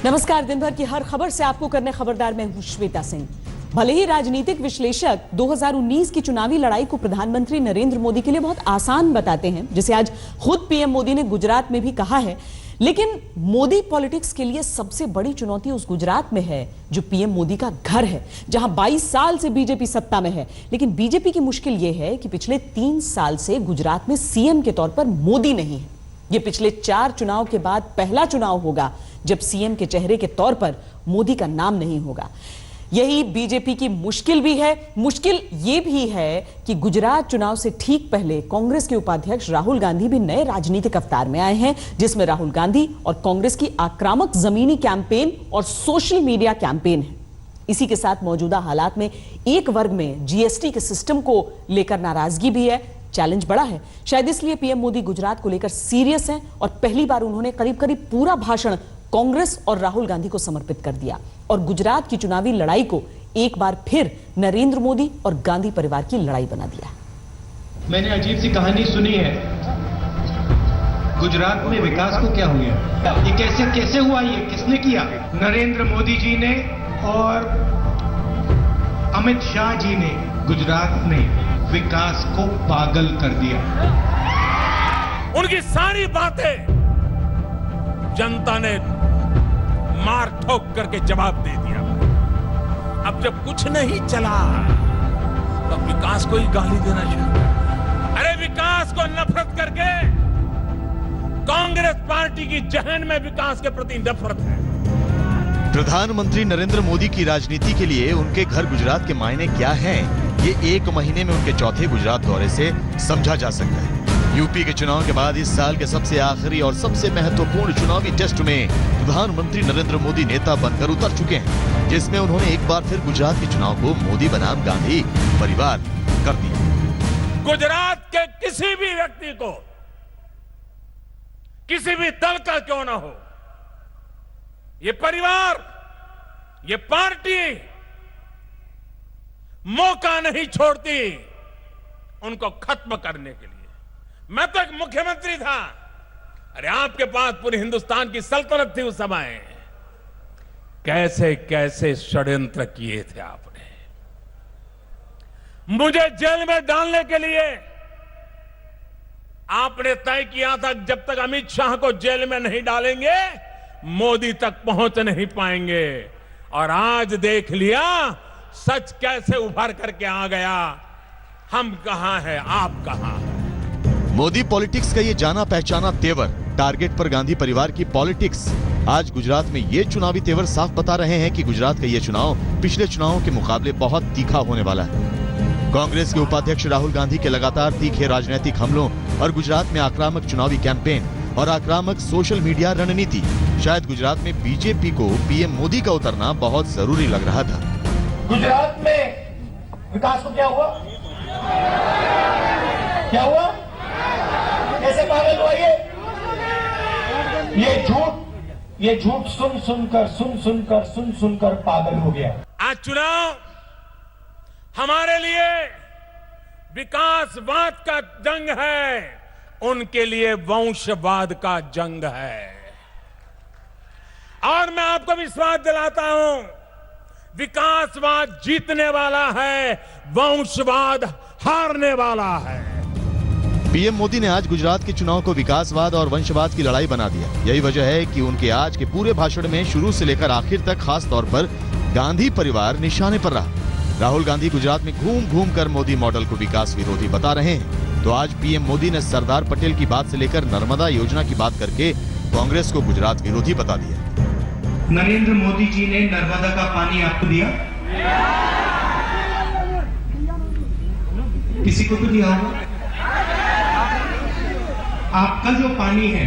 नमस्कार। दिन भर की हर खबर से आपको करने खबरदार मैं हूं श्वेता सिंह। भले ही राजनीतिक विश्लेषक 2019 की चुनावी लड़ाई को प्रधानमंत्री नरेंद्र मोदी के लिए बहुत आसान बताते हैं, जिसे आज खुद पीएम मोदी ने गुजरात में भी कहा है, लेकिन मोदी पॉलिटिक्स के लिए सबसे बड़ी चुनौती उस गुजरात में है जो पीएम मोदी का घर है, जहां 22 साल से बीजेपी सत्ता में है। लेकिन बीजेपी की मुश्किल यह है कि पिछले 3 साल से गुजरात में सीएम के तौर पर मोदी नहीं है। यह पिछले 4 चुनाव के बाद पहला चुनाव होगा जब सीएम के चेहरे के तौर पर मोदी का नाम नहीं होगा। यही बीजेपी की मुश्किल भी है। मुश्किल यह भी है कि गुजरात चुनाव से ठीक पहले कांग्रेस के उपाध्यक्ष राहुल गांधी भी नए राजनीतिक अवतार में आए हैं, जिसमें राहुल गांधी और कांग्रेस की आक्रामक जमीनी कैंपेन और सोशल मीडिया कैंपेन है। इसी के साथ मौजूदा हालात में एक वर्ग में जीएसटी के सिस्टम को लेकर नाराजगी भी है। चैलेंज बड़ा है, शायद इसलिए पीएम मोदी गुजरात को लेकर सीरियस हैं और पहली बार उन्होंने करीब करीब पूरा भाषण कांग्रेस और राहुल गांधी को समर्पित कर दिया और गुजरात की चुनावी लड़ाई को एक बार फिर नरेंद्र मोदी और गांधी परिवार की लड़ाई बना दिया। मैंने अजीब सी कहानी सुनी है, गुजरात में विकास को क्या हुआ, ये कैसे हुआ, ये किसने किया? नरेंद्र मोदी जी ने और अमित शाह जी ने गुजरात में विकास को पागल कर दिया। उनकी सारी बातें जनता ने मार ठोक करके जवाब दे दिया। अब जब कुछ नहीं चला तो विकास को ही गाली देना शुरू कर। अरे विकास को नफरत करके कांग्रेस पार्टी की जहन में विकास के प्रति नफरत है। प्रधानमंत्री नरेंद्र मोदी की राजनीति के लिए उनके घर गुजरात के मायने क्या हैं? ये 1 महीने में उनके चौथे गुजरात दौरे से समझा जा सकता है। यूपी के चुनाव के बाद इस साल के सबसे आखिरी और सबसे महत्वपूर्ण चुनावी टेस्ट में प्रधानमंत्री नरेंद्र मोदी नेता बनकर उतर चुके हैं, जिसमें उन्होंने एक बार फिर गुजरात के चुनाव को मोदी बनाम गांधी परिवार कर दिया। गुजरात के किसी भी व्यक्ति को, किसी भी दल का क्यों ना हो, ये परिवार, ये पार्टी मौका नहीं छोड़ती उनको खत्म करने के लिए। मैं तो एक मुख्यमंत्री था, अरे आपके पास पूरे हिंदुस्तान की सल्तनत थी उस समय। कैसे कैसे षड्यंत्र किए थे आपने मुझे जेल में डालने के लिए। आपने तय किया था जब तक अमित शाह को जेल में नहीं डालेंगे मोदी तक पहुंच नहीं पाएंगे, और आज देख लिया सच कैसे उभर करके आ गया। हम कहां हैं, आप कहां हैं। मोदी पॉलिटिक्स का ये जाना पहचाना तेवर, टारगेट पर गांधी परिवार की पॉलिटिक्स, आज गुजरात में ये चुनावी तेवर साफ बता रहे हैं कि गुजरात का ये चुनाव पिछले चुनावों के मुकाबले बहुत तीखा होने वाला है। कांग्रेस के उपाध्यक्ष राहुल गांधी के लगातार तीखे राजनीतिक हमलों और गुजरात में आक्रामक चुनावी कैंपेन और आक्रामक सोशल मीडिया रणनीति, शायद गुजरात में बीजेपी को पीएम मोदी का उतरना बहुत जरूरी लग रहा था। गुजरात में विकास को क्या हुआ? क्या हुआ? कैसे पागल हुआ ये झूठ सुन सुनकर पागल हो गया। आज चुनाव हमारे लिए विकासवाद का जंग है, उनके लिए वंशवाद का जंग है। और मैं आपको विश्वास दिलाता हूं, विकासवाद जीतने वाला है, वंशवाद हारने वाला है। पीएम मोदी ने आज गुजरात के चुनाव को विकासवाद और वंशवाद की लड़ाई बना दिया। यही वजह है कि उनके आज के पूरे भाषण में शुरू से लेकर आखिर तक खास तौर पर गांधी परिवार निशाने पर रहा। राहुल गांधी गुजरात में घूम घूम कर मोदी मॉडल को विकास विरोधी बता रहे हैं, तो आज पीएम मोदी ने सरदार पटेल की बात से लेकर नर्मदा योजना की बात करके कांग्रेस को गुजरात विरोधी बता दिया। नरेंद्र मोदी जी ने नर्मदा का पानी आपको दिया? किसी को तो दिया होगा। आपका जो पानी है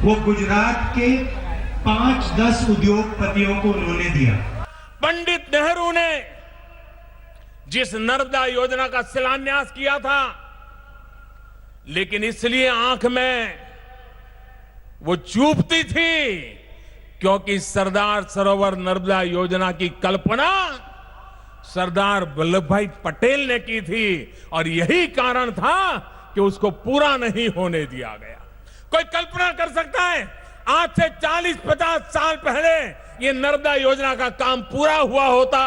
वो गुजरात के 5-10 उद्योगपतियों को उन्होंने दिया। पंडित नेहरू ने जिस नर्मदा योजना का शिलान्यास किया था, लेकिन इसलिए आंख में वो चूभती थी क्योंकि सरदार सरोवर नर्मदा योजना की कल्पना सरदार वल्लभ भाई पटेल ने की थी, और यही कारण था कि उसको पूरा नहीं होने दिया गया। कोई कल्पना कर सकता है आज से 40-50 साल पहले ये नर्मदा योजना का काम पूरा हुआ होता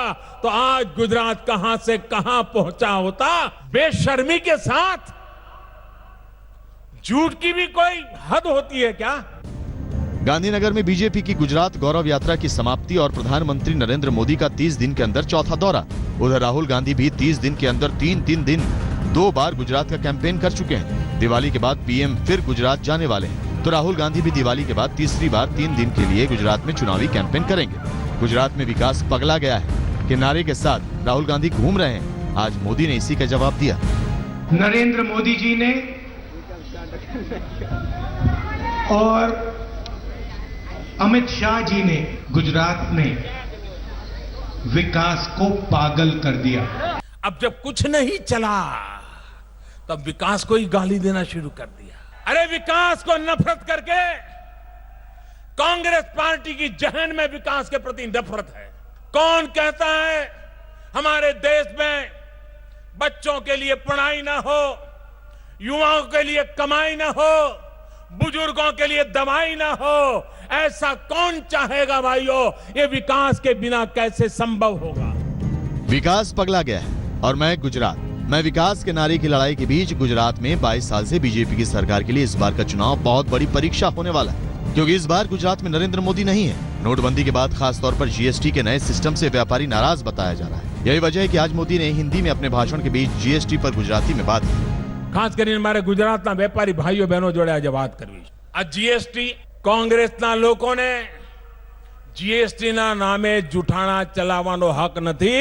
तो आज गुजरात कहां से कहां पहुंचा होता। बेशर्मी के साथ झूठ की भी कोई हद होती है क्या? गांधीनगर में बीजेपी की गुजरात गौरव यात्रा की समाप्ति और प्रधानमंत्री नरेंद्र मोदी का 30 दिन के अंदर चौथा दौरा। उधर राहुल गांधी भी 30 दिन के अंदर 3 दिन 2 बार गुजरात का कैंपेन कर चुके हैं। दिवाली के बाद पीएम फिर गुजरात जाने वाले हैं, तो राहुल गांधी भी दिवाली के बाद तीसरी बार 3 दिन के लिए गुजरात में चुनावी कैंपेन करेंगे। गुजरात में विकास पगला गया है के नारे के साथ राहुल गांधी घूम रहे हैं। आज मोदी ने इसी का जवाब दिया। नरेंद्र मोदी जी ने और अमित शाह जी ने गुजरात में विकास को पागल कर दिया। अब जब कुछ नहीं चला तब विकास को ही गाली देना शुरू कर दिया। अरे विकास को नफरत करके कांग्रेस पार्टी की जहन में विकास के प्रति नफरत है। कौन कहता है हमारे देश में बच्चों के लिए पढ़ाई ना हो, युवाओं के लिए कमाई ना हो, बुजुर्गों के लिए दवाई ना हो? ऐसा कौन चाहेगा भाइयों? ये विकास के बिना कैसे संभव होगा? विकास पगला गया है और मैं विकास के नारे की लड़ाई के बीच गुजरात में 22 साल से बीजेपी की सरकार के लिए इस बार का चुनाव बहुत बड़ी परीक्षा होने वाला है, क्योंकि इस बार गुजरात में नरेंद्र मोदी नहीं है। नोटबंदी के बाद खास तौर पर जीएसटी के नए सिस्टम से व्यापारी नाराज बताया जा रहा है। यही वजह है कि आज मोदी ने हिंदी में अपने भाषण के बीच जीएसटी पर गुजराती में बात की। ખાસ કરીને મારે ગુજરાતના વેપારી ભાઈઓ બહેનો જોડે આજે વાત કરવી છે। આ જીએસટી કોંગ્રેસના લોકોને જીએસટીના નામે જૂઠાણા ચલાવવાનો હક નથી।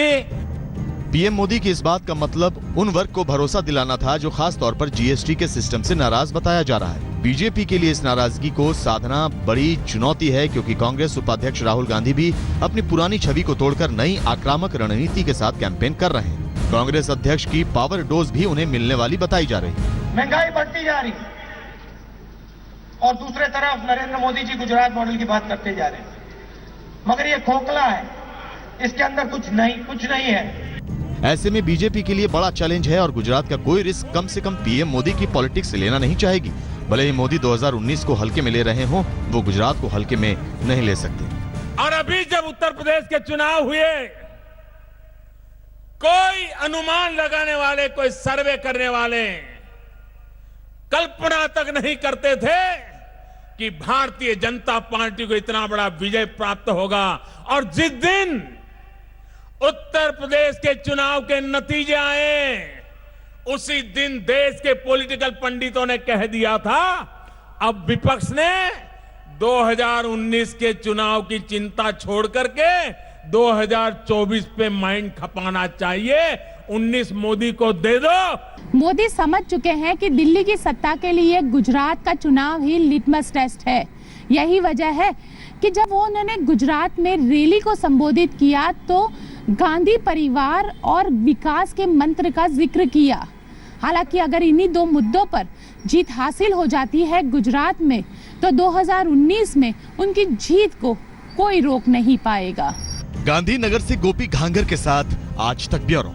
पीएम मोदी की इस बात का मतलब उन वर्ग को भरोसा दिलाना था जो खास तौर पर जीएसटी के सिस्टम से नाराज बताया जा रहा है। बीजेपी के लिए इस नाराजगी को साधना बड़ी चुनौती है, क्योंकि कांग्रेस उपाध्यक्ष राहुल गांधी भी अपनी पुरानी छवि को तोड़कर नई आक्रामक रणनीति के साथ कैंपेन कर रहे हैं। कांग्रेस अध्यक्ष की पावर डोज भी उन्हें मिलने वाली बताई जा रही है। महंगाई बढ़ती जा रही और दूसरे तरफ नरेंद्र मोदी जी गुजरात मॉडल की बात करते जा रहे हैं, मगर ये खोखला है, इसके अंदर कुछ नहीं है। ऐसे में बीजेपी के लिए बड़ा चैलेंज है और गुजरात का कोई रिस्क कम से कम पीएम मोदी की पॉलिटिक्स से लेना नहीं चाहेगी। भले ही मोदी 2019 को हल्के में ले रहे हों, वो गुजरात को हल्के में नहीं ले सकते। और अभी जब उत्तर प्रदेश के चुनाव हुए, कोई अनुमान लगाने वाले, कोई सर्वे करने वाले कल्पना तक नहीं करते थे कि भारतीय जनता पार्टी को इतना बड़ा विजय प्राप्त होगा। और जिस दिन उत्तर प्रदेश के चुनाव के नतीजे आए, उसी दिन देश के पॉलिटिकल पंडितों ने कह दिया था अब विपक्ष ने 2019 के चुनाव की चिंता छोड़ करके 2024 पे माइंड खपाना चाहिए। 19 मोदी को दे दो। मोदी समझ चुके हैं कि दिल्ली की सत्ता के लिए गुजरात का चुनाव ही लिटमस टेस्ट है। यही वजह है कि जब उन्होंने गुजरात में रैली को संबोधित किया तो गांधी परिवार और विकास के मंत्र का जिक्र किया। हालांकि अगर इन्हीं 2 मुद्दों पर जीत हासिल हो जाती है गुजरात में, तो 2019 में उनकी जीत को कोई रोक नहीं पाएगा। गांधीनगर से गोपी घांगर के साथ आज तक ब्यूरो।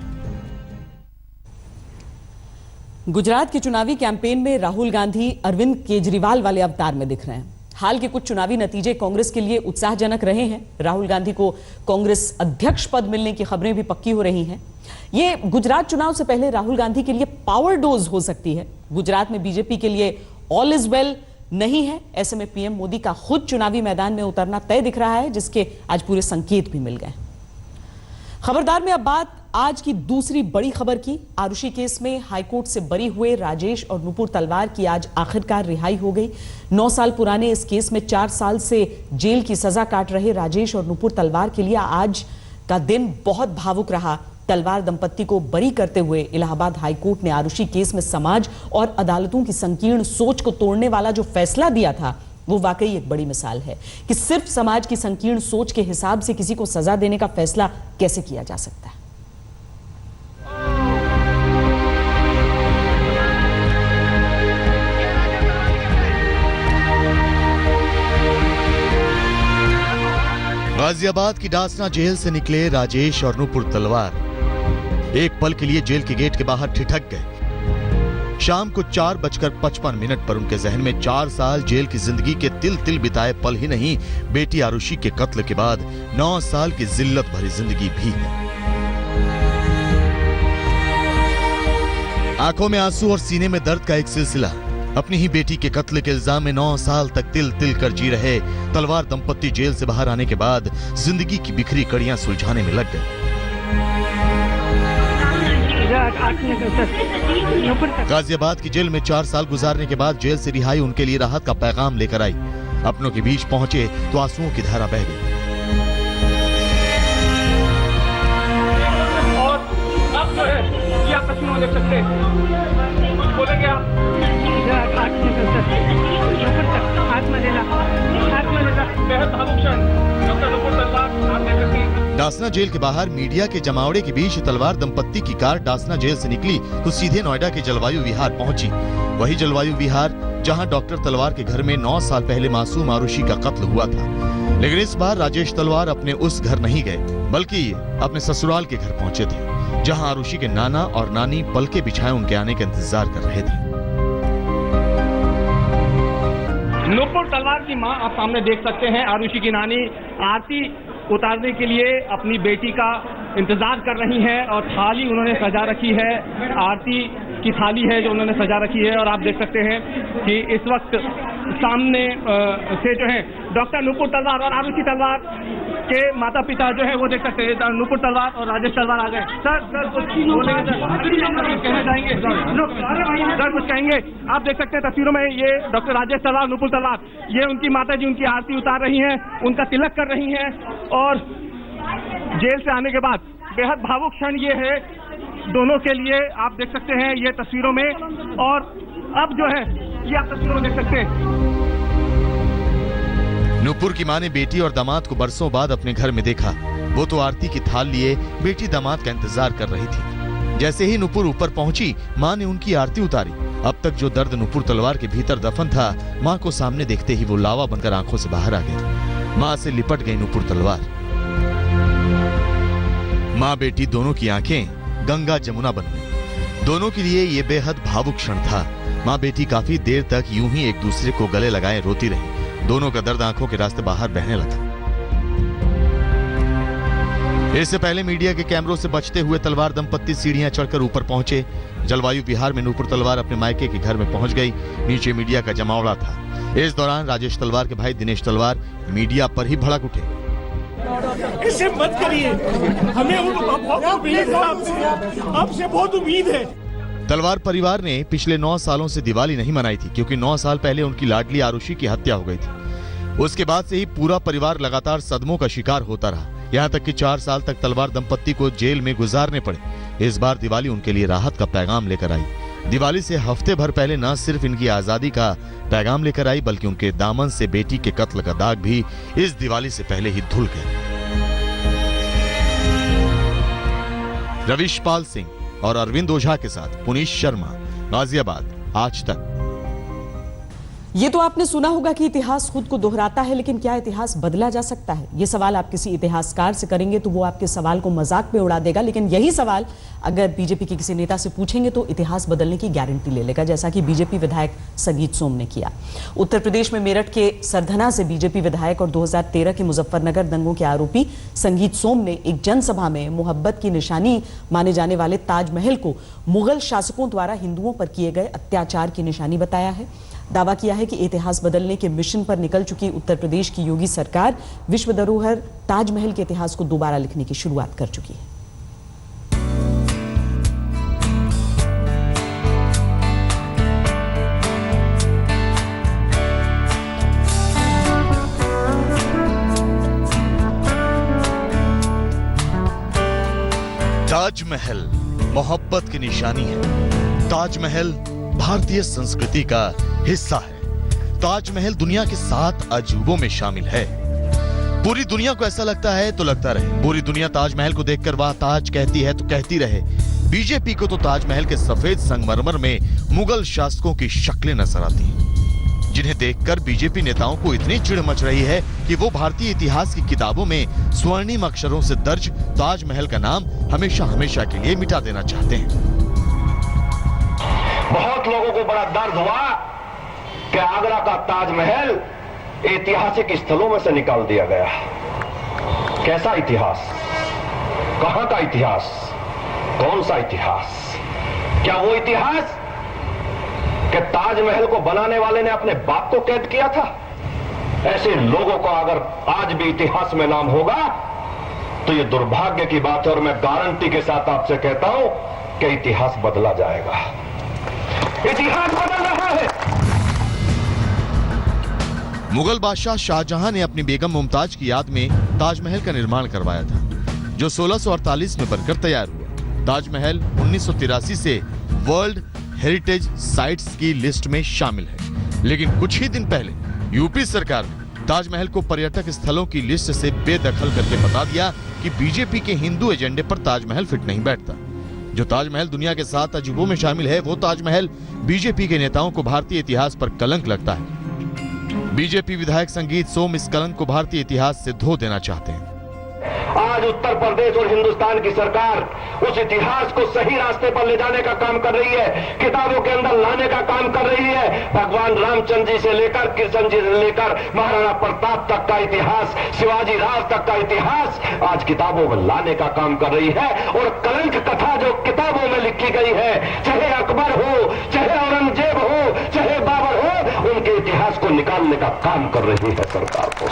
गुजरात के चुनावी कैंपेन में राहुल गांधी अरविंद केजरीवाल वाले अवतार में दिख रहे हैं। हाल के कुछ चुनावी नतीजे कांग्रेस के लिए उत्साहजनक रहे हैं। राहुल गांधी को कांग्रेस अध्यक्ष पद मिलने की खबरें भी पक्की हो रही हैं। ये गुजरात चुनाव से पहले राहुल गांधी के लिए पावर डोज हो सकती है। गुजरात में बीजेपी के लिए ऑल इज वेल नहीं है। ऐसे में पीएम मोदी का खुद चुनावी मैदान में उतरना तय दिख रहा है, जिसके आज पूरे संकेत भी मिल गए। खबरदार में अब बात आज की दूसरी बड़ी खबर की। आरुषि केस में हाईकोर्ट से बरी हुए राजेश और नुपुर तलवार की आज आखिरकार रिहाई हो गई। 9 साल पुराने इस केस में 4 साल से जेल की सजा काट रहे राजेश और नुपुर तलवार के लिए आज का दिन बहुत भावुक रहा। तलवार दंपत्ति को बरी करते हुए इलाहाबाद हाईकोर्ट ने आरुषि केस में समाज और अदालतों की संकीर्ण सोच को तोड़ने वाला जो फैसला दिया था, वो वाकई एक बड़ी मिसाल है कि सिर्फ समाज की संकीर्ण सोच के हिसाब से किसी को सजा देने का फैसला कैसे किया जा सकता है। गाजियाबाद की डासना जेल से निकले राजेश और नुपुर तलवार एक पल के लिए जेल के गेट के बाहर ठिठक गए। शाम को 4:55 पर उनके जहन में 4 साल जेल की जिंदगी के तिल तिल बिताए पल ही नहीं, बेटी आरुषि के कत्ल के बाद 9 साल की जिल्लत भरी जिंदगी भी है। आंखों में आंसू और सीने में दर्द का एक सिलसिला। अपनी ही बेटी के कत्ल के इल्जाम में 9 साल तक तिल तिल कर जी रहे तलवार दंपत्ति जेल से बाहर आने के बाद जिंदगी की बिखरी कड़ियां सुलझाने में लग गए। गाजियाबाद की जेल में 4 साल गुजारने के बाद जेल से रिहाई उनके लिए राहत का पैगाम लेकर आई। अपनों के बीच पहुंचे तो आंसुओं की धारा बह गई। और अब जो है ये आप तस्वीरों में देख सकते हैं, बोलेंगे आप बेहद भावुक क्षण डॉक्टर नुपुर तलवार आप देख सकते हैं। डासना जेल के बाहर मीडिया के जमावड़े के बीच तलवार दंपत्ति की कार डासना जेल से निकली तो सीधे नोएडा के जलवायु विहार पहुंची। वही जलवायु विहार जहां डॉक्टर तलवार के घर में 9 साल पहले मासूम आरुषि का कत्ल हुआ था। लेकिन इस बार राजेश तलवार अपने उस घर नहीं गए, बल्कि अपने ससुराल के घर पहुंचे थे, जहां आरुषि के नाना और नानी पलके बिछाए उनके आने का इंतजार कर रहे थे। नुपुर तलवार की मां आप सामने देख सकते हैं, आरुषि की नानी आरती उतारने के लिए अपनी बेटी का इंतजार कर रही हैं और थाली उन्होंने सजा रखी है, आरती की थाली है जो उन्होंने सजा रखी है। और आप देख सकते हैं कि इस वक्त सामने से जो है डॉक्टर नुपुर तलवार और आरुषि तलवार के माता पिता जो है वो देख सकते हैं, नुपुर तलवार और राजेश तलवार आ गए। सर कुछ बोलेंगे, सर कहना चाहेंगे, सर कुछ कहेंगे? आप देख सकते हैं तस्वीरों में ये डॉक्टर राजेश तलवार, नुपुर तलवार, ये उनकी माता जी उनकी आरती उतार रही हैं, उनका तिलक कर रही हैं। और जेल से आने के बाद बेहद भावुक क्षण ये है दोनों के लिए, आप देख सकते हैं ये तस्वीरों में। और अब जो है ये आप तस्वीरों में देख सकते हैं, नुपुर की मां ने बेटी और दामाद को बरसों बाद अपने घर में देखा। वो तो आरती की थाल लिए बेटी दामाद का इंतजार कर रही थी। जैसे ही नुपुर ऊपर पहुंची, मां ने उनकी आरती उतारी। अब तक जो दर्द नुपुर तलवार के भीतर दफन था, मां को सामने देखते ही वो लावा बनकर आंखों से बाहर आ गया। मां से लिपट गई नुपुर तलवार। मां बेटी दोनों की आंखें गंगा जमुना बन गई। दोनों के लिए ये बेहद भावुक क्षण था। मां बेटी काफी देर तक यूं ही एक दूसरे को गले लगाए रोती रही। दोनों का दर्द आंखों के रास्ते बाहर बहने लगा। इससे पहले मीडिया के कैमरों से बचते हुए तलवार दंपत्ति सीढ़ियां चढ़कर ऊपर पहुंचे। जलवायु विहार में नुपुर तलवार अपने मायके के घर में पहुंच गई। नीचे मीडिया का जमावड़ा था। इस दौरान राजेश तलवार के भाई दिनेश तलवार मीडिया पर ही भड़क उठे। इसे मत करिए, हमें आपसे बहुत उम्मीद है। तलवार परिवार ने पिछले 9 सालों से दिवाली नहीं मनाई थी, क्योंकि 9 साल पहले उनकी लाडली आरुषि की हत्या हो गई थी। उसके बाद से ही पूरा परिवार लगातार सदमों का शिकार होता रहा, यहाँ तक कि 4 साल तक तलवार दंपत्ति को जेल में गुजारने पड़े। इस बार दिवाली उनके लिए राहत का पैगाम लेकर आई। दिवाली से हफ्ते भर पहले न सिर्फ इनकी आजादी का पैगाम लेकर आई, बल्कि उनके दामन से बेटी के कत्ल का दाग भी इस दिवाली से पहले ही धुल गया। रविशपाल सिंह और अरविंद ओझा के साथ पुनीश शर्मा, गाजियाबाद, आज तक। ये तो आपने सुना होगा कि इतिहास खुद को दोहराता है, लेकिन क्या इतिहास बदला जा सकता है? ये सवाल आप किसी इतिहासकार से करेंगे तो वो आपके सवाल को मजाक में उड़ा देगा, लेकिन यही सवाल अगर बीजेपी के किसी नेता से पूछेंगे तो इतिहास बदलने की गारंटी ले लेगा, जैसा कि बीजेपी विधायक संगीत सोम ने किया। उत्तर प्रदेश में मेरठ के सरधना से बीजेपी विधायक और 2013 के मुजफ्फरनगर दंगों के आरोपी संगीत सोम ने एक जनसभा में मोहब्बत की निशानी माने जाने वाले ताजमहल को मुगल शासकों द्वारा हिंदुओं पर किए गए अत्याचार की निशानी बताया है। दावा किया है कि इतिहास बदलने के मिशन पर निकल चुकी उत्तर प्रदेश की योगी सरकार विश्व धरोहर ताजमहल के इतिहास को दोबारा लिखने की शुरुआत कर चुकी है। ताजमहल मोहब्बत की निशानी है। ताजमहल भारतीय संस्कृति का हिस्सा है। ताजमहल दुनिया के 7 अजूबों में शामिल है। पूरी दुनिया को ऐसा लगता है तो लगता रहे। पूरी दुनिया ताजमहल को देखकर वाह ताज कहती है तो कहती रहे। बीजेपी को तो ताजमहल के सफेद संगमरमर में मुगल शासकों की शक्लें नजर आती हैं, जिन्हें देखकर बीजेपी नेताओं को इतनी चिढ़ मच रही है कि वो भारतीय इतिहास की किताबों में स्वर्णिम अक्षरों से दर्ज ताजमहल का नाम हमेशा हमेशा के लिए मिटा देना चाहते हैं। बहुत लोगों को बड़ा दर्द हुआ कि आगरा का ताजमहल ऐतिहासिक स्थलों में से निकाल दिया गया। कैसा इतिहास, कहां का इतिहास, कौन सा इतिहास? क्या वो इतिहास कि ताजमहल को बनाने वाले ने अपने बाप को कैद किया था? ऐसे लोगों का अगर आज भी इतिहास में नाम होगा तो ये दुर्भाग्य की बात है, और मैं गारंटी के साथ आपसे कहता हूं कि इतिहास बदला जाएगा। इतिहास बदल रहा है। मुगल बादशाह शाहजहां ने अपनी बेगम मुमताज की याद में ताजमहल का निर्माण करवाया था, जो 1648 में बनकर तैयार हुआ। ताजमहल 1983 से वर्ल्ड हेरिटेज साइट्स की लिस्ट में शामिल है, लेकिन कुछ ही दिन पहले यूपी सरकार ने ताजमहल को पर्यटक स्थलों की लिस्ट से बेदखल करके बता दिया कि बीजेपी के हिंदू एजेंडे पर ताजमहल फिट नहीं बैठता। जो ताजमहल दुनिया के 7 अजूबों में शामिल है, वो ताजमहल बीजेपी के नेताओं को भारतीय इतिहास पर कलंक लगता है। बीजेपी विधायक संगीत सोम इस कलंक को भारतीय इतिहास से धो देना चाहते हैं। आज उत्तर प्रदेश और हिंदुस्तान की सरकार उस इतिहास को सही रास्ते पर ले जाने का काम कर रही है, किताबों के अंदर लाने का काम कर रही है। भगवान रामचंद्र जी से लेकर कृष्ण जी से लेकर महाराणा प्रताप तक का इतिहास, शिवाजी राज तक का इतिहास आज किताबों में लाने का काम कर रही है। और कलंक कथा जो किताबों में लिखी गई है, चाहे अकबर हो, चाहे औरंगजेब हो, चाहे बाबर हो, उनके इतिहास को निकालने का काम कर रही है सरकार को।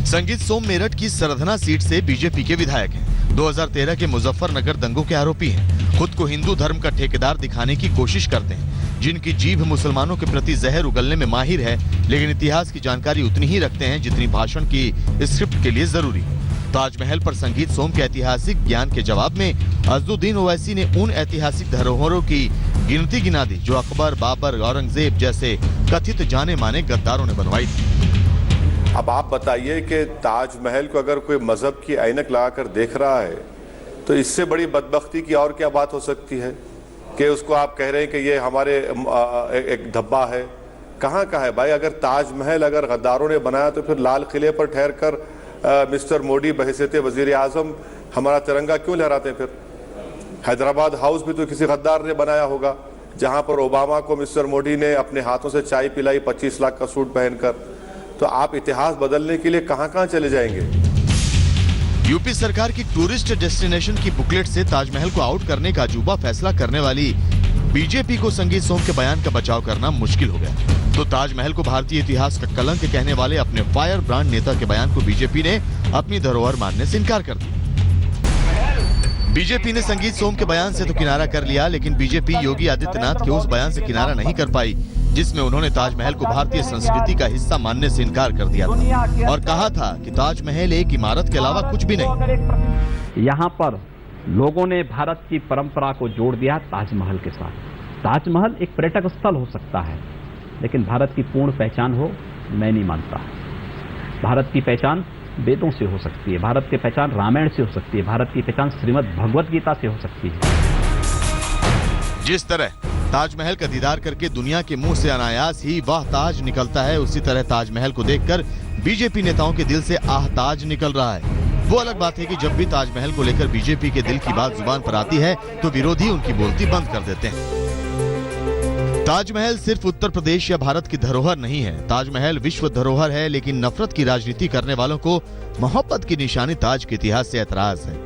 संगीत सोम मेरठ की सरधना सीट से बीजेपी के विधायक हैं। 2013 के मुजफ्फरनगर दंगों के आरोपी हैं। खुद को हिंदू धर्म का ठेकेदार दिखाने की कोशिश करते हैं। जिनकी जीभ मुसलमानों के प्रति जहर उगलने में माहिर है, लेकिन इतिहास की जानकारी उतनी ही रखते हैं जितनी भाषण की स्क्रिप्ट के लिए जरूरी है। ताजमहल पर संगीत सोम के ऐतिहासिक ज्ञान के जवाब में अज़दुद्दीन ओवैसी ने उन ऐतिहासिक धरोहरों की गिनती गिना दी जो अकबर, बाबर, औरंगजेब जैसे कथित जाने माने गद्दारों ने बनवाई थी। अब आप बताइए कि ताजमहल को अगर कोई मजहब की ऐनक लगाकर देख रहा है तो इससे बड़ी बदबख्ती की और क्या बात हो सकती है कि उसको आप कह रहे हैं कि ये हमारे एक धब्बा है। कहाँ का है भाई? अगर ताजमहल अगर गद्दारों ने बनाया तो फिर लाल किले पर ठहर कर मिस्टर मोदी बहैसियत वजीर आजम हमारा तिरंगा क्यों लहराते हैं? फिर हैदराबाद हाउस भी तो किसी गद्दार ने बनाया होगा, जहाँ पर ओबामा को मिस्टर मोदी ने अपने हाथों से चाय पिलाई 25 लाख का सूट पहनकर। तो आप इतिहास बदलने के लिए कहां-कहां चले जाएंगे? यूपी सरकार की टूरिस्ट डेस्टिनेशन की बुकलेट से ताजमहल को आउट करने का अजूबा फैसला करने वाली बीजेपी को संगीत सोम के बयान का बचाव करना मुश्किल हो गया। तो ताजमहल को भारतीय इतिहास का कलंक कहने वाले अपने फायर ब्रांड नेता के बयान को बीजेपी ने अपनी धरोहर मानने से इनकार कर दिया। बीजेपी ने संगीत सोम के बयान से तो किनारा कर लिया, लेकिन बीजेपी योगी आदित्यनाथ के उस बयान से किनारा नहीं कर पाई जिसमें उन्होंने ताजमहल को भारतीय संस्कृति का हिस्सा मानने से इनकार कर दिया था और कहा था कि ताजमहल एक इमारत के अलावा कुछ भी नहीं। यहाँ पर लोगों ने भारत की परंपरा को जोड़ दिया ताजमहल के साथ। ताजमहल एक पर्यटक स्थल हो सकता है, लेकिन भारत की पूर्ण पहचान हो, मैं नहीं मानता। भारत की पहचान वेदों से हो सकती है, भारत की पहचान रामायण से हो सकती है, भारत की पहचान श्रीमद् भगवत गीता से हो सकती है। जिस तरह ताजमहल का दीदार करके दुनिया के मुंह से अनायास ही वाह ताज निकलता है, उसी तरह ताजमहल को देखकर बीजेपी नेताओं के दिल से आह ताज निकल रहा है। वो अलग बात है कि जब भी ताजमहल को लेकर बीजेपी के दिल की बात जुबान पर आती है तो विरोधी उनकी बोलती बंद कर देते हैं। ताजमहल सिर्फ उत्तर प्रदेश या भारत की धरोहर नहीं है, ताजमहल विश्व धरोहर है। लेकिन नफरत की राजनीति करने वालों को मोहब्बत की निशानी ताज के इतिहास से एतराज है।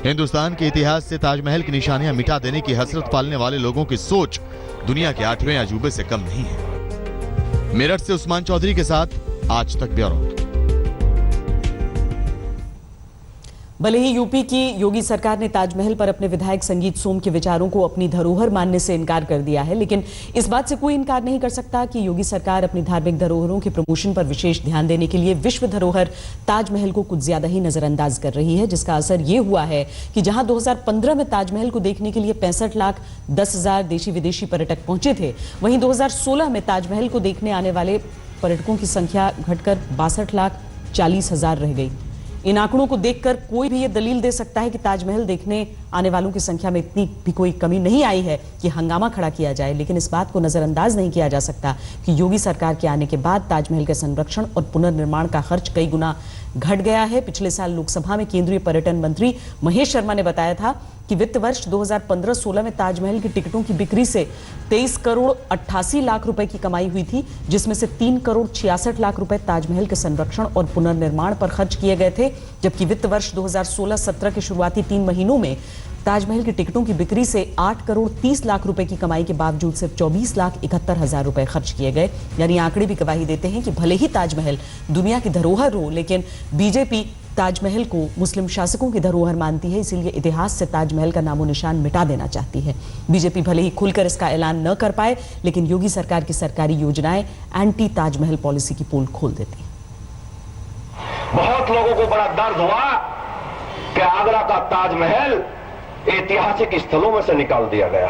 हिंदुस्तान के इतिहास से ताजमहल की निशानियां मिटा देने की हसरत पालने वाले लोगों की सोच दुनिया के 8वें अजूबे से कम नहीं है। मेरठ से उस्मान चौधरी के साथ आज तक ब्यूरो। भले ही यूपी की योगी सरकार ने ताजमहल पर अपने विधायक संगीत सोम के विचारों को अपनी धरोहर मानने से इनकार कर दिया है, लेकिन इस बात से कोई इनकार नहीं कर सकता कि योगी सरकार अपनी धार्मिक धरोहरों के प्रमोशन पर विशेष ध्यान देने के लिए विश्व धरोहर ताजमहल को कुछ ज्यादा ही नजरअंदाज कर रही है, जिसका असर ये हुआ है कि जहां 2015 में ताजमहल को देखने के लिए 65,10,000 देशी विदेशी पर्यटक पहुंचे थे, वहीं 2016 में ताजमहल को देखने आने वाले पर्यटकों की संख्या घटकर 62,40,000 रह गई। इन आंकड़ों को देखकर कोई भी ये दलील दे सकता है कि ताजमहल देखने आने वालों की संख्या में इतनी भी कोई कमी नहीं आई है कि हंगामा खड़ा किया जाए, लेकिन इस बात को नजरअंदाज नहीं किया जा सकता कि योगी सरकार के आने के बाद ताजमहल के संरक्षण और पुनर्निर्माण का खर्च कई गुना घट गया है। पिछले साल लोकसभा में केंद्रीय पर्यटन मंत्री महेश शर्मा ने बताया था कि वित्त वर्ष 2015-16 में ताजमहल की टिकटों की बिक्री से 23 करोड़ 88 लाख रुपए की कमाई हुई थी, जिसमें से 3 करोड़ 66 लाख रुपए ताजमहल के संरक्षण और पुनर्निर्माण पर खर्च किए गए थे। जबकि वित्त वर्ष 2016-17 के शुरुआती 3 महीनों में ताजमहल की टिकटों की बिक्री से 8 करोड़ 30 लाख रुपए की कमाई के बावजूद सिर्फ 24 लाख 71 हजार रुपए खर्च किए गए। यानी आंकड़े भी गवाही देते हैं कि भले ही ताजमहल दुनिया की धरोहर हो, लेकिन बीजेपी ताजमहल को मुस्लिम शासकों की धरोहर मानती है, इसीलिए इतिहास से ताजमहल का नामो निशान मिटा देना चाहती है। बीजेपी भले ही खुलकर इसका ऐलान न कर पाए, लेकिन योगी सरकार की सरकारी योजनाएं एंटी ताजमहल पॉलिसी की पोल खोल देती हैं। बहुत लोगों को बड़ा दर्द हुआ कि आगरा का ताजमहल ऐतिहासिक स्थलों में से निकाल दिया गया।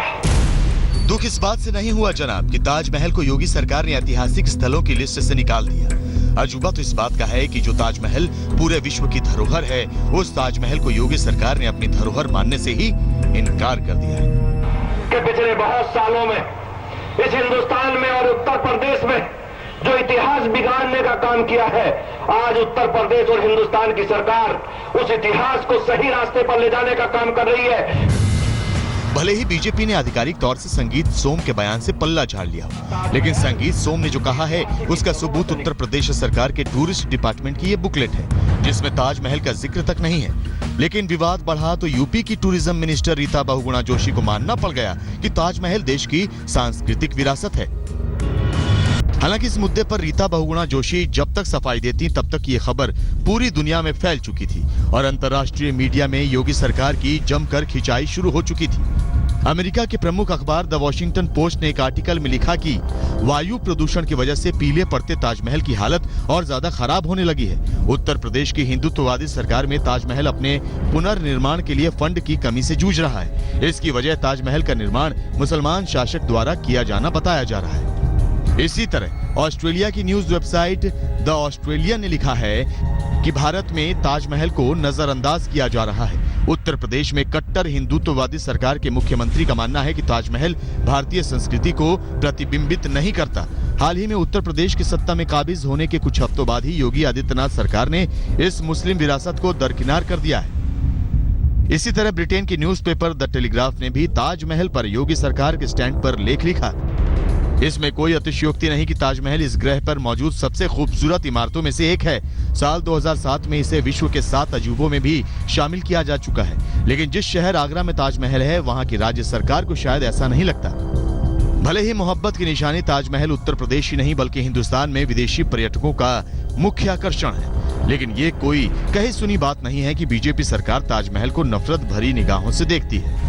दुख इस बात से नहीं हुआ जनाब कि ताजमहल को योगी सरकार ने ऐतिहासिक स्थलों की लिस्ट से निकाल दिया। अजूबा तो इस बात का है कि जो ताजमहल पूरे विश्व की धरोहर है, उस ताजमहल को योगी सरकार ने अपनी धरोहर मानने से ही इनकार कर दिया है। कि पिछले बहुत सालों में इस हिंदुस्तान में और उत्तर प्रदेश में जो इतिहास बिगाड़ने का काम किया है, आज उत्तर प्रदेश और हिंदुस्तान की सरकार उस इतिहास को सही रास्ते पर ले जाने का काम कर रही है। भले ही बीजेपी ने आधिकारिक तौर से संगीत सोम के बयान से पल्ला झाड़ लिया, लेकिन संगीत सोम ने जो कहा है उसका सबूत उत्तर प्रदेश सरकार के टूरिस्ट डिपार्टमेंट की ये बुकलेट है, जिसमें ताजमहल का जिक्र तक नहीं है। लेकिन विवाद बढ़ा तो यूपी की टूरिज्म मिनिस्टर रीता बहुगुणा जोशी को मानना पड़ गया कि ताजमहल देश की सांस्कृतिक विरासत है। हालांकि इस मुद्दे पर रीता बहुगुणा जोशी जब तक सफाई देती तब तक ये खबर पूरी दुनिया में फैल चुकी थी और अंतर्राष्ट्रीय मीडिया में योगी सरकार की जमकर खिंचाई शुरू हो चुकी थी। अमेरिका के प्रमुख अखबार द वॉशिंगटन पोस्ट ने एक आर्टिकल में लिखा कि वायु प्रदूषण की वजह से पीले पड़ते ताजमहल की हालत और ज्यादा खराब होने लगी है। उत्तर प्रदेश की हिंदुत्ववादी सरकार में ताजमहल अपने पुनर्निर्माण के लिए फंड की कमी से जूझ रहा है। इसकी वजह ताजमहल का निर्माण मुसलमान शासक द्वारा किया जाना बताया जा रहा है। इसी तरह ऑस्ट्रेलिया की न्यूज वेबसाइट द ऑस्ट्रेलियन ने लिखा है कि भारत में ताजमहल को नजरअंदाज किया जा रहा है। उत्तर प्रदेश में कट्टर हिंदुत्ववादी सरकार के मुख्यमंत्री का मानना है कि ताजमहल भारतीय संस्कृति को प्रतिबिंबित नहीं करता। हाल ही में उत्तर प्रदेश की सत्ता में काबिज होने के कुछ हफ्तों बाद ही योगी आदित्यनाथ सरकार ने इस मुस्लिम विरासत को दरकिनार कर दिया है। इसी तरह ब्रिटेन की न्यूज़पेपर द टेलीग्राफ ने भी ताजमहल पर योगी सरकार के स्टैंड पर लेख लिखा। इसमें कोई अतिशयोक्ति नहीं कि ताजमहल इस ग्रह पर मौजूद सबसे खूबसूरत इमारतों में से एक है। साल 2007 में इसे विश्व के 7 अजूबों में भी शामिल किया जा चुका है। लेकिन जिस शहर आगरा में ताजमहल है, वहां की राज्य सरकार को शायद ऐसा नहीं लगता। भले ही मोहब्बत की निशानी ताजमहल उत्तर प्रदेश ही नहीं बल्कि हिंदुस्तान में विदेशी पर्यटकों का मुख्य आकर्षण है, लेकिन ये कोई कही सुनी बात नहीं है कि बीजेपी सरकार ताजमहल को नफरत भरी निगाहों से देखती है।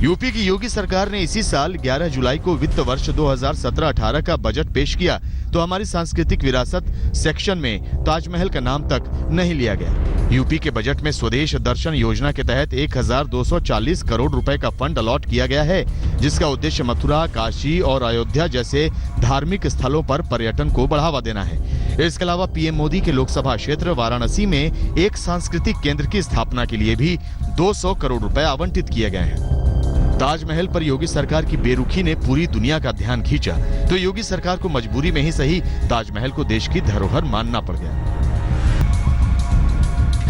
यूपी की योगी सरकार ने इसी साल 11 जुलाई को वित्त वर्ष 2017-18 का बजट पेश किया तो हमारी सांस्कृतिक विरासत सेक्शन में ताजमहल का नाम तक नहीं लिया गया। यूपी के बजट में स्वदेश दर्शन योजना के तहत 1240 करोड़ रुपए का फंड अलॉट किया गया है, जिसका उद्देश्य मथुरा, काशी और अयोध्या जैसे धार्मिक स्थलों पर पर्यटन को बढ़ावा देना है। इसके अलावा पीएम मोदी के लोकसभा क्षेत्र वाराणसी में एक सांस्कृतिक केंद्र की स्थापना के लिए भी 200 करोड़ रुपए आवंटित किए गए हैं। ताजमहल पर योगी सरकार की बेरुखी ने पूरी दुनिया का ध्यान खींचा तो योगी सरकार को मजबूरी में ही सही ताजमहल को देश की धरोहर मानना पड़ गया।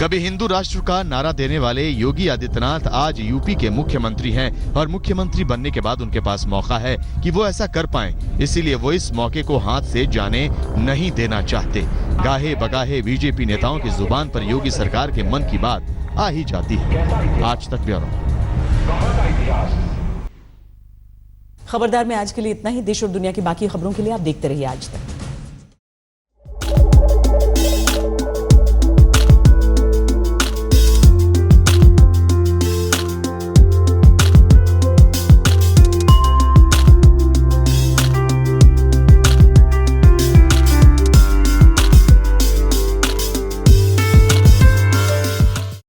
कभी हिंदू राष्ट्र का नारा देने वाले योगी आदित्यनाथ आज यूपी के मुख्यमंत्री हैं और मुख्यमंत्री बनने के बाद उनके पास मौका है कि वो ऐसा कर पाएं। इसीलिए वो इस मौके को हाथ से जाने नहीं देना चाहते। गाहे बगाहे बीजेपी नेताओं की जुबान पर योगी सरकार के मन की बात आ ही जाती है। आज तक ब्यूरो। खबरदार में आज के लिए इतना ही। देश और दुनिया की बाकी खबरों के लिए आप देखते रहिए आज तक।